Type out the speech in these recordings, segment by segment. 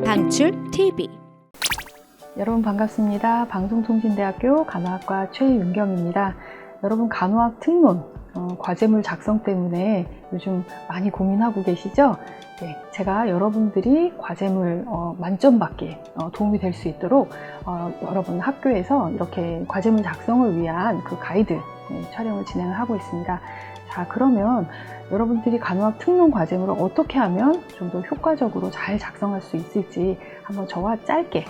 방출 TV. 여러분 반갑습니다. 방송통신대학교 간호학과 최윤경입니다. 여러분 간호학 특론 과제물 작성 때문에 요즘 많이 고민하고 계시죠? 네, 제가 여러분들이 과제물 만점 받기에 도움이 될 수 있도록 여러분 학교에서 이렇게 과제물 작성을 위한 그 가이드 촬영을 진행을 하고 있습니다. 자, 그러면 여러분들이 간호학 특론 과제물을 어떻게 하면 좀 더 효과적으로 잘 작성할 수 있을지 한번 저와 짧게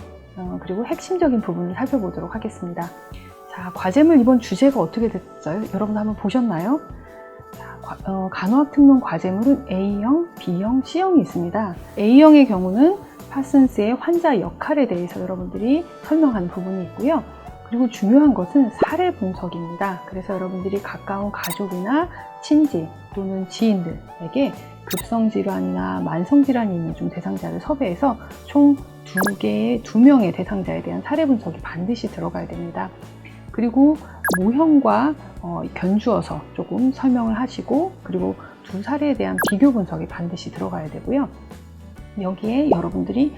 그리고 핵심적인 부분을 살펴보도록 하겠습니다. 자, 과제물 이번 주제가 어떻게 됐어요? 여러분 한번 보셨나요? 자, 간호학 특론 과제물은 A형, B형, C형이 있습니다. A형의 경우는 파슨스의 환자 역할에 대해서 여러분들이 설명하는 부분이 있고요. 그리고 중요한 것은 사례 분석입니다. 그래서 여러분들이 가까운 가족이나 친지 또는 지인들에게 급성질환이나 만성질환이 있는 좀 대상자를 섭외해서 총 2명의 대상자에 대한 사례 분석이 반드시 들어가야 됩니다. 그리고 모형과 견주어서 조금 설명을 하시고, 그리고 두 사례에 대한 비교 분석이 반드시 들어가야 되고요. 여기에 여러분들이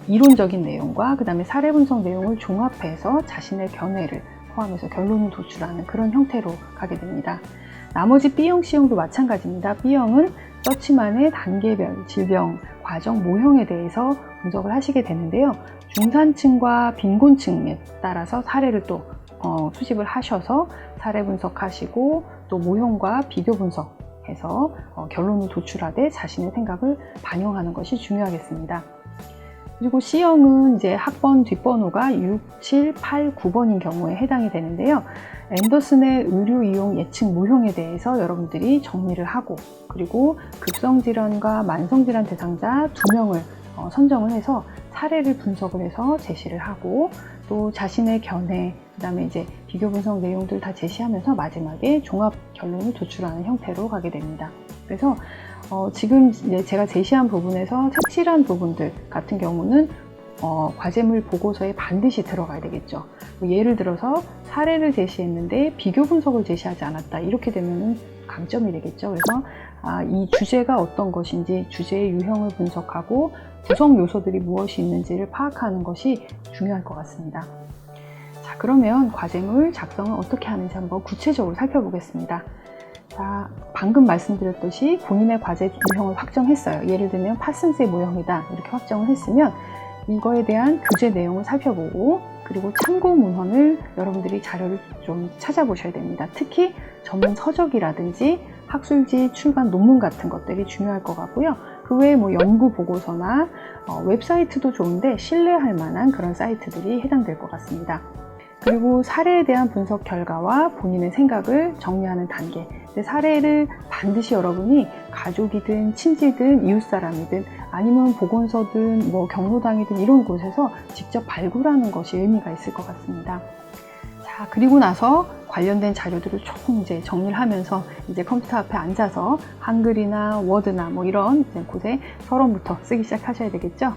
이론적인 내용과 그 다음에 사례 분석 내용을 종합해서 자신의 견해를 포함해서 결론을 도출하는 그런 형태로 가게 됩니다. 나머지 B형, C형도 마찬가지입니다. B형은 서치만의 단계별 질병, 과정, 모형에 대해서 분석을 하시게 되는데요. 중산층과 빈곤층에 따라서 사례를 또 수집을 하셔서 사례 분석하시고 또 모형과 비교 분석해서 결론을 도출하되 자신의 생각을 반영하는 것이 중요하겠습니다. 그리고 C형은 이제 학번 뒷번호가 6, 7, 8, 9번인 경우에 해당이 되는데요. 앤더슨의 의료 이용 예측 모형에 대해서 여러분들이 정리를 하고, 그리고 급성질환과 만성질환 대상자 2명을 선정을 해서 사례를 분석을 해서 제시를 하고, 또 자신의 견해, 그 다음에 이제 비교 분석 내용들 다 제시하면서 마지막에 종합 결론을 도출하는 형태로 가게 됩니다. 그래서 지금 이제 제가 제시한 부분에서 색칠한 부분들 같은 경우는 과제물 보고서에 반드시 들어가야 되겠죠. 예를 들어서 사례를 제시했는데 비교 분석을 제시하지 않았다, 이렇게 되면 강점이 되겠죠. 그래서 이 주제가 어떤 것인지 주제의 유형을 분석하고 구성 요소들이 무엇이 있는지를 파악하는 것이 중요할 것 같습니다. 자, 그러면 과제물 작성을 어떻게 하는지 한번 구체적으로 살펴보겠습니다. 자, 방금 말씀드렸듯이 본인의 과제 유형을 확정했어요. 예를 들면 파슨스의 모형이다, 이렇게 확정을 했으면 이거에 대한 교재 내용을 살펴보고, 그리고 참고 문헌을 여러분들이 자료를 좀 찾아보셔야 됩니다. 특히 전문 서적이라든지 학술지 출간 논문 같은 것들이 중요할 것 같고요. 그 외에 연구 보고서나 웹사이트도 좋은데 신뢰할 만한 그런 사이트들이 해당될 것 같습니다. 그리고 사례에 대한 분석 결과와 본인의 생각을 정리하는 단계. 사례를 반드시 여러분이 가족이든 친지든 이웃사람이든 아니면 보건소든 경로당이든 이런 곳에서 직접 발굴하는 것이 의미가 있을 것 같습니다. 자, 그리고 나서 관련된 자료들을 조금 이제 정리를 하면서 이제 컴퓨터 앞에 앉아서 한글이나 워드나 이런 곳에 서론부터 쓰기 시작하셔야 되겠죠.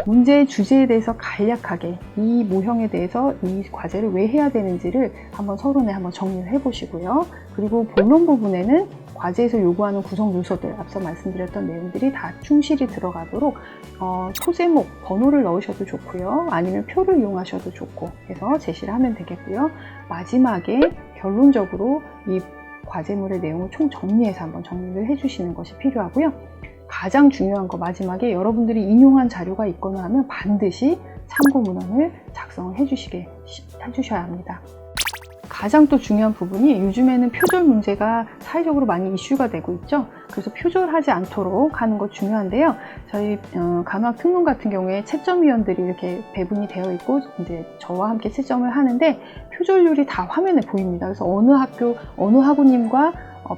문제의 주제에 대해서 간략하게 이 모형에 대해서 이 과제를 왜 해야 되는지를 한번 서론에 한번 정리를 해보시고요. 그리고 본론 부분에는 과제에서 요구하는 구성 요소들, 앞서 말씀드렸던 내용들이 다 충실히 들어가도록 소제목, 번호를 넣으셔도 좋고요. 아니면 표를 이용하셔도 좋고 해서 제시를 하면 되겠고요. 마지막에 결론적으로 이 과제물의 내용을 총 정리해서 한번 정리를 해주시는 것이 필요하고요. 가장 중요한 거, 마지막에 여러분들이 인용한 자료가 있거나 하면 반드시 참고 문헌을 작성을 해주셔야 합니다. 가장 또 중요한 부분이 요즘에는 표절 문제가 사회적으로 많이 이슈가 되고 있죠. 그래서 표절하지 않도록 하는 것 중요한데요. 저희 간호학 특론 같은 경우에 채점위원들이 이렇게 배분이 되어 있고 이제 저와 함께 채점을 하는데 표절률이 다 화면에 보입니다. 그래서 어느 학교, 어느 학우님과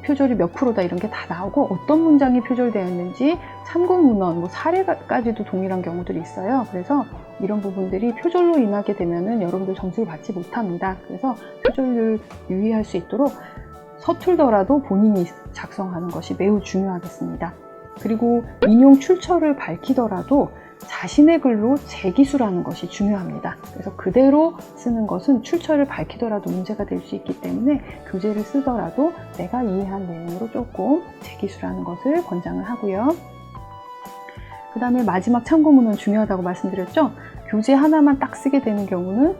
표절이 몇 프로다 이런 게 다 나오고 어떤 문장이 표절되었는지 참고 문헌, 사례까지도 동일한 경우들이 있어요. 그래서 이런 부분들이 표절로 인하게 되면은 여러분들 점수를 받지 못합니다. 그래서 표절률 유의할 수 있도록 서툴더라도 본인이 작성하는 것이 매우 중요하겠습니다. 그리고 인용 출처를 밝히더라도 자신의 글로 재기술하는 것이 중요합니다. 그래서 그대로 쓰는 것은 출처를 밝히더라도 문제가 될 수 있기 때문에 교재를 쓰더라도 내가 이해한 내용으로 조금 재기술하는 것을 권장을 하고요. 그 다음에 마지막 참고문헌 중요하다고 말씀드렸죠. 교재 하나만 딱 쓰게 되는 경우는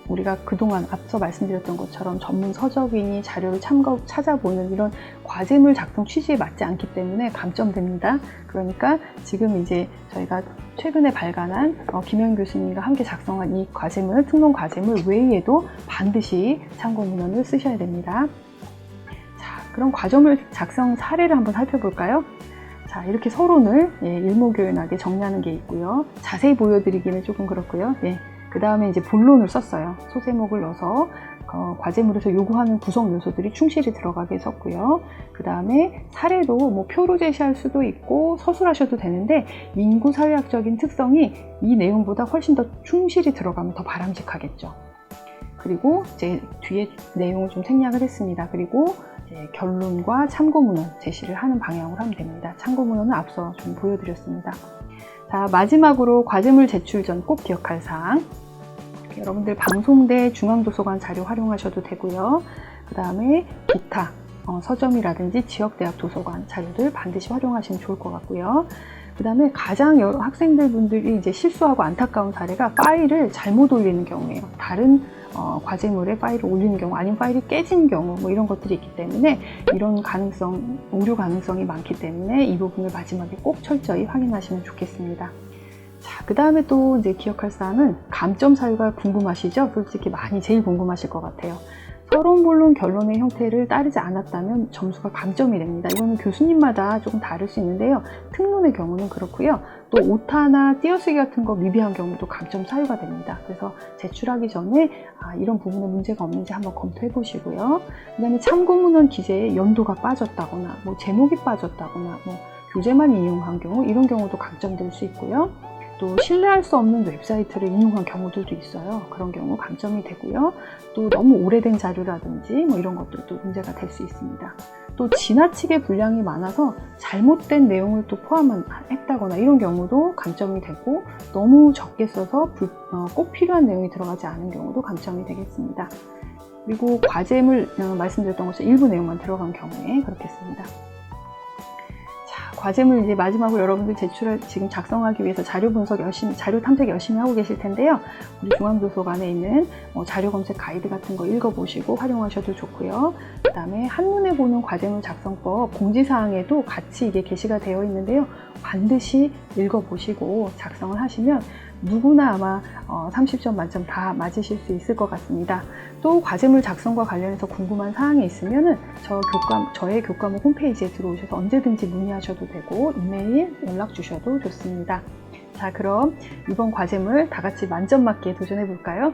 우리가 그동안 앞서 말씀드렸던 것처럼 전문 서적이니 자료를 찾아보는 이런 과제물 작성 취지에 맞지 않기 때문에 감점됩니다. 그러니까 지금 이제 저희가 최근에 발간한 김현 교수님과 함께 작성한 이 과제물, 특론 과제물 외에도 반드시 참고문헌을 쓰셔야 됩니다. 자, 그럼 과제물 작성 사례를 한번 살펴볼까요? 자, 이렇게 서론을 일목요연하게 정리하는 게 있고요. 자세히 보여드리기는 조금 그렇고요. 그 다음에 이제 본론을 썼어요. 소제목을 넣어서 과제물에서 요구하는 구성 요소들이 충실히 들어가게 썼고요. 그 다음에 사례도 뭐 표로 제시할 수도 있고 서술하셔도 되는데 인구 사회학적인 특성이 이 내용보다 훨씬 더 충실히 들어가면 더 바람직하겠죠. 그리고 이제 뒤에 내용을 좀 생략을 했습니다. 그리고 이제 결론과 참고문헌 제시를 하는 방향으로 하면 됩니다. 참고문헌은 앞서 좀 보여드렸습니다. 자, 마지막으로 과제물 제출 전 꼭 기억할 사항. 여러분들 방송대 중앙도서관 자료 활용하셔도 되고요. 그 다음에 기타 서점이라든지 지역대학 도서관 자료들 반드시 활용하시면 좋을 것 같고요. 그 다음에 가장 여러 학생들 분들이 이제 실수하고 안타까운 사례가 파일을 잘못 올리는 경우예요. 다른 과제물에 파일을 올리는 경우, 아니면 파일이 깨진 경우, 뭐 이런 것들이 있기 때문에 이런 가능성, 오류 가능성이 많기 때문에 이 부분을 마지막에 꼭 철저히 확인하시면 좋겠습니다. 자, 그 다음에 또 이제 기억할 사항은 감점 사유가 궁금하시죠? 솔직히 많이 제일 궁금하실 것 같아요. 서론, 본론, 결론의 형태를 따르지 않았다면 점수가 감점이 됩니다. 이거는 교수님마다 조금 다를 수 있는데요. 특론의 경우는 그렇고요. 또 오타나 띄어쓰기 같은 거 미비한 경우도 감점 사유가 됩니다. 그래서 제출하기 전에 이런 부분에 문제가 없는지 한번 검토해 보시고요. 그 다음에 참고문헌 기재에 연도가 빠졌다거나 뭐 제목이 빠졌다거나 뭐 교재만 인용한 경우, 이런 경우도 감점될 수 있고요. 또 신뢰할 수 없는 웹사이트를 인용한 경우들도 있어요. 그런 경우 감점이 되고요. 또 너무 오래된 자료라든지 뭐 이런 것들도 문제가 될 수 있습니다. 또 지나치게 분량이 많아서 잘못된 내용을 또 포함했다거나 이런 경우도 감점이 되고, 너무 적게 써서 꼭 필요한 내용이 들어가지 않은 경우도 감점이 되겠습니다. 그리고 과제물 말씀드렸던 것처럼 일부 내용만 들어간 경우에 그렇겠습니다. 과제물 이제 마지막으로 여러분들 지금 작성하기 위해서 자료 분석 열심히, 자료 탐색 열심히 하고 계실 텐데요. 우리 중앙도서관에 있는 자료 검색 가이드 같은 거 읽어보시고 활용하셔도 좋고요. 그 다음에 한눈에 보는 과제물 작성법 공지사항에도 같이 이게 게시가 되어 있는데요. 반드시 읽어보시고 작성을 하시면 누구나 아마 30점 만점 다 맞으실 수 있을 것 같습니다. 또 과제물 작성과 관련해서 궁금한 사항이 있으면은 저의 교과목 홈페이지에 들어오셔서 언제든지 문의하셔도 되고 이메일 연락 주셔도 좋습니다. 자, 그럼 이번 과제물 다 같이 만점 맞기에 도전해 볼까요?